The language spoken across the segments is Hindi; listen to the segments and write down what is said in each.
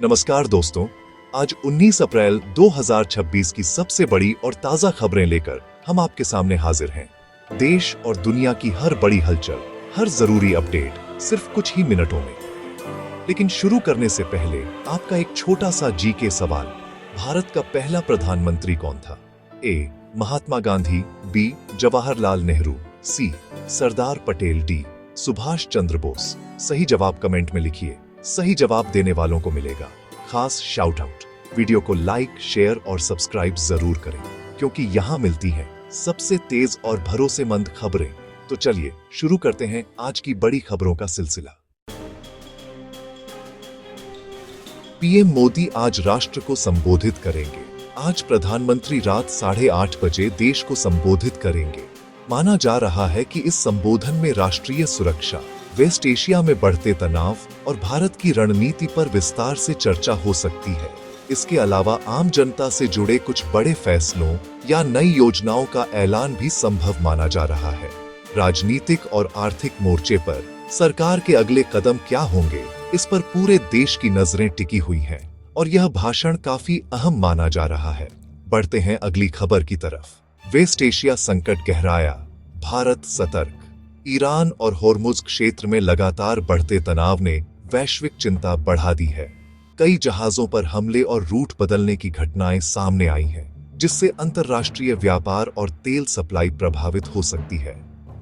नमस्कार दोस्तों, आज 19 अप्रैल 2026 की सबसे बड़ी और ताजा खबरें लेकर हम आपके सामने हाजिर हैं। देश और दुनिया की हर बड़ी हलचल, हर जरूरी अपडेट सिर्फ कुछ ही मिनटों में। लेकिन शुरू करने से पहले आपका एक छोटा सा जीके सवाल। भारत का पहला प्रधानमंत्री कौन था? ए. महात्मा गांधी, बी. जवाहरलाल नेहरू, सी. सरदार पटेल, डी. सुभाष चंद्र बोस। सही जवाब कमेंट में लिखिए। सही जवाब देने वालों को मिलेगा खास शाउट आउट। वीडियो को लाइक, शेयर और सब्सक्राइब जरूर करें, क्योंकि यहाँ मिलती हैं सबसे तेज और भरोसेमंद खबरें। तो चलिए शुरू करते हैं आज की बड़ी खबरों का सिलसिला। पीएम मोदी आज राष्ट्र को संबोधित करेंगे। आज प्रधानमंत्री रात 8:30 बजे देश को संबोधित करेंगे। माना जा रहा है कि इस संबोधन में राष्ट्रीय सुरक्षा, वेस्ट एशिया में बढ़ते तनाव और भारत की रणनीति पर विस्तार से चर्चा हो सकती है। इसके अलावा आम जनता से जुड़े कुछ बड़े फैसलों या नई योजनाओं का ऐलान भी संभव माना जा रहा है। राजनीतिक और आर्थिक मोर्चे पर सरकार के अगले कदम क्या होंगे, इस पर पूरे देश की नजरें टिकी हुई हैं और यह भाषण काफी अहम माना जा रहा है। बढ़ते हैं अगली खबर की तरफ। वेस्ट एशिया संकट गहराया, भारत सतर्क। ईरान और होर्मुज क्षेत्र में लगातार बढ़ते तनाव ने वैश्विक चिंता बढ़ा दी है। कई जहाजों पर हमले और रूट बदलने की घटनाएं सामने आई हैं, जिससे अंतर्राष्ट्रीय व्यापार और तेल सप्लाई प्रभावित हो सकती है।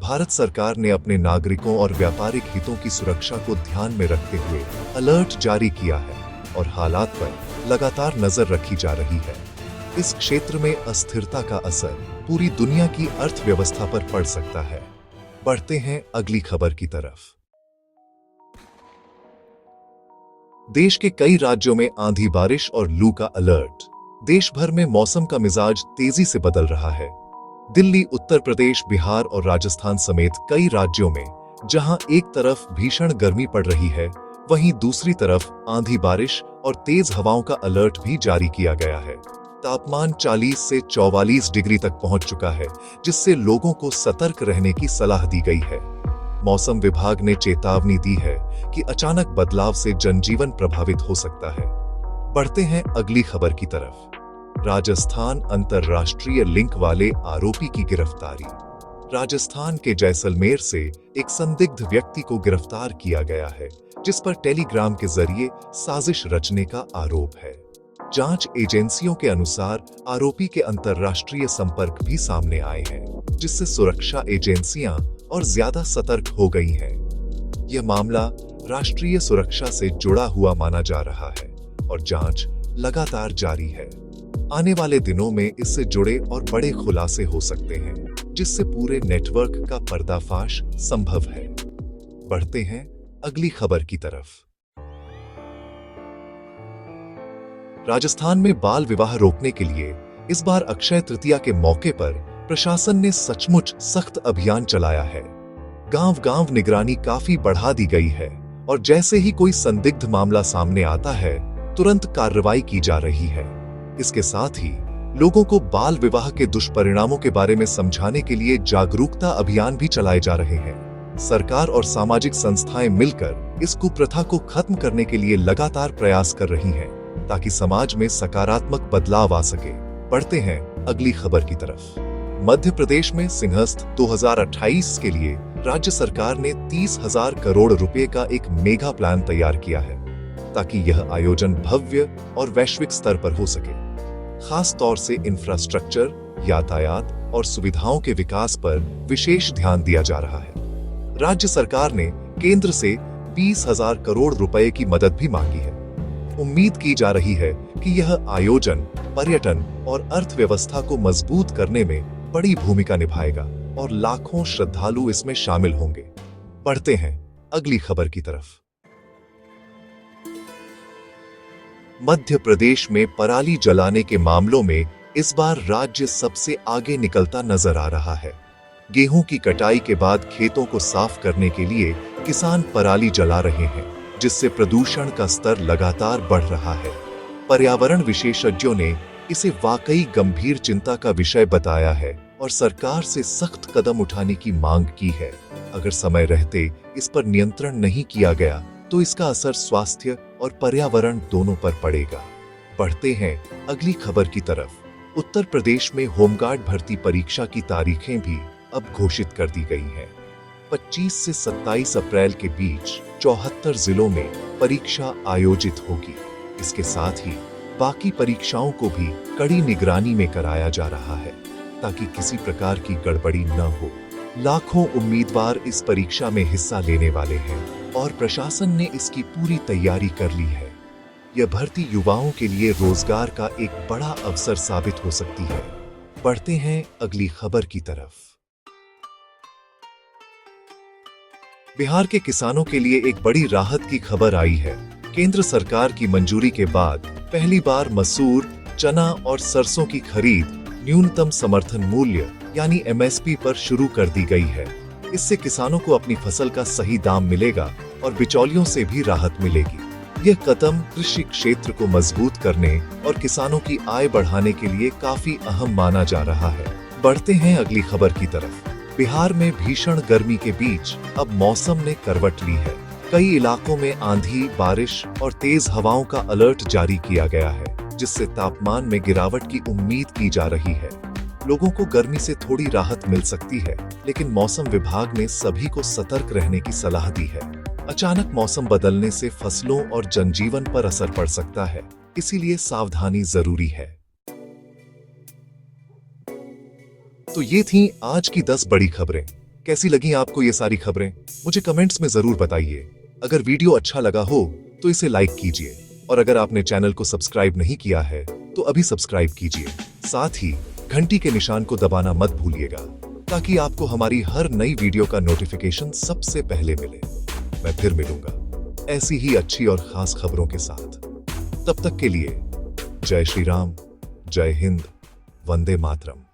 भारत सरकार ने अपने नागरिकों और व्यापारिक हितों की सुरक्षा को ध्यान में रखते हुए अलर्ट जारी किया है और हालात पर लगातार नजर रखी जा रही है। इस क्षेत्र में अस्थिरता का असर पूरी दुनिया की अर्थव्यवस्था पर पड़ सकता है। बढ़ते हैं अगली खबर की तरफ। देश के कई राज्यों में आंधी बारिश और लू का अलर्ट। देश भर में मौसम का मिजाज तेजी से बदल रहा है। दिल्ली, उत्तर प्रदेश, बिहार और राजस्थान समेत कई राज्यों में जहां एक तरफ भीषण गर्मी पड़ रही है, वहीं दूसरी तरफ आंधी बारिश और तेज हवाओं का अलर्ट भी जारी किया गया है। तापमान 40 से 44 डिग्री तक पहुंच चुका है, जिससे लोगों को सतर्क रहने की सलाह दी गई है। मौसम विभाग ने चेतावनी दी है कि अचानक बदलाव से जनजीवन प्रभावित हो सकता है। बढ़ते हैं अगली खबर की तरफ। राजस्थान अंतर्राष्ट्रीय लिंक वाले आरोपी की गिरफ्तारी। राजस्थान के जैसलमेर से एक संदिग्ध व्यक्ति को गिरफ्तार किया गया है, जिस पर टेलीग्राम के जरिए साजिश रचने का आरोप है। जांच एजेंसियों के अनुसार आरोपी के अंतर्राष्ट्रीय संपर्क भी सामने आए हैं, जिससे सुरक्षा एजेंसियां और ज्यादा सतर्क हो गई हैं। यह मामला राष्ट्रीय सुरक्षा से जुड़ा हुआ माना जा रहा है और जांच लगातार जारी है। आने वाले दिनों में इससे जुड़े और बड़े खुलासे हो सकते हैं, जिससे पूरे नेटवर्क का पर्दाफाश संभव है। बढ़ते हैं अगली खबर की तरफ। राजस्थान में बाल विवाह रोकने के लिए इस बार अक्षय तृतीया के मौके पर प्रशासन ने सचमुच सख्त अभियान चलाया है। गांव-गांव निगरानी काफी बढ़ा दी गई है और जैसे ही कोई संदिग्ध मामला सामने आता है, तुरंत कार्रवाई की जा रही है। इसके साथ ही लोगों को बाल विवाह के दुष्परिणामों के बारे में समझाने के लिए जागरूकता अभियान भी चलाए जा रहे हैं। सरकार और सामाजिक संस्थाएं मिलकर इस कुप्रथा को खत्म करने के लिए लगातार प्रयास कर रही हैं, ताकि समाज में सकारात्मक बदलाव आ सके। बढ़ते हैं अगली खबर की तरफ। मध्य प्रदेश में सिंहस्थ 2028 के लिए राज्य सरकार ने 30,000 करोड़ रुपए का एक मेगा प्लान तैयार किया है, ताकि यह आयोजन भव्य और वैश्विक स्तर पर हो सके। खास तौर से इंफ्रास्ट्रक्चर, यातायात और सुविधाओं के विकास पर विशेष ध्यान दिया जा रहा है। राज्य सरकार ने केंद्र से 20,000 करोड़ रुपए की मदद भी मांगी है। उम्मीद की जा रही है कि यह आयोजन पर्यटन और अर्थव्यवस्था को मजबूत करने में बड़ी भूमिका निभाएगा और लाखों श्रद्धालु इसमें शामिल होंगे। बढ़ते हैं अगली खबर की तरफ। मध्य प्रदेश में पराली जलाने के मामलों में इस बार राज्य सबसे आगे निकलता नजर आ रहा है। गेहूं की कटाई के बाद खेतों को साफ करने के लिए किसान पराली जला रहे हैं, जिससे प्रदूषण का स्तर लगातार बढ़ रहा है। पर्यावरण विशेषज्ञों ने इसे वाकई गंभीर चिंता का विषय बताया है और सरकार से सख्त कदम उठाने की मांग की है। अगर समय रहते इस पर नियंत्रण नहीं किया गया तो इसका असर स्वास्थ्य और पर्यावरण दोनों पर पड़ेगा। बढ़ते हैं अगली खबर की तरफ। उत्तर प्रदेश में होमगार्ड भर्ती परीक्षा की तारीखें भी अब घोषित कर दी गई हैं। 25 से 27 अप्रैल के बीच 74 जिलों में परीक्षा आयोजित होगी। इसके साथ ही बाकी परीक्षाओं को भी कड़ी निगरानी में कराया जा रहा है ताकि किसी प्रकार की गड़बड़ी न हो। लाखों उम्मीदवार इस परीक्षा में हिस्सा लेने वाले हैं और प्रशासन ने इसकी पूरी तैयारी कर ली है। यह भर्ती युवाओं के लिए रोजगार का एक बड़ा अवसर साबित हो सकती है। बढ़ते हैं अगली खबर की तरफ। बिहार के किसानों के लिए एक बड़ी राहत की खबर आई है। केंद्र सरकार की मंजूरी के बाद पहली बार मसूर, चना और सरसों की खरीद न्यूनतम समर्थन मूल्य यानी MSP पर शुरू कर दी गई है। इससे किसानों को अपनी फसल का सही दाम मिलेगा और बिचौलियों से भी राहत मिलेगी। यह कदम कृषि क्षेत्र को मजबूत करने और किसानों की आय बढ़ाने के लिए काफी अहम माना जा रहा है। बढ़ते हैं अगली खबर की तरफ। बिहार में भीषण गर्मी के बीच अब मौसम ने करवट ली है। कई इलाकों में आंधी, बारिश और तेज हवाओं का अलर्ट जारी किया गया है, जिससे तापमान में गिरावट की उम्मीद की जा रही है। लोगों को गर्मी से थोड़ी राहत मिल सकती है, लेकिन मौसम विभाग ने सभी को सतर्क रहने की सलाह दी है। अचानक मौसम बदलने से फसलों और जनजीवन पर असर पड़ सकता है, इसीलिए सावधानी जरूरी है। तो ये थी आज की 10 बड़ी खबरें। कैसी लगी आपको ये सारी खबरें? मुझे कमेंट्स में जरूर बताइए। अगर वीडियो अच्छा लगा हो तो इसे लाइक कीजिए और अगर आपने चैनल को सब्सक्राइब नहीं किया है तो अभी सब्सक्राइब कीजिए। साथ ही घंटी के निशान को दबाना मत भूलिएगा ताकि आपको हमारी हर नई वीडियो का नोटिफिकेशन सबसे पहले मिले। मैं फिर मिलूंगा ऐसी ही अच्छी और खास खबरों के साथ। तब तक के लिए जय श्री राम, जय हिंद, वंदे मातरम।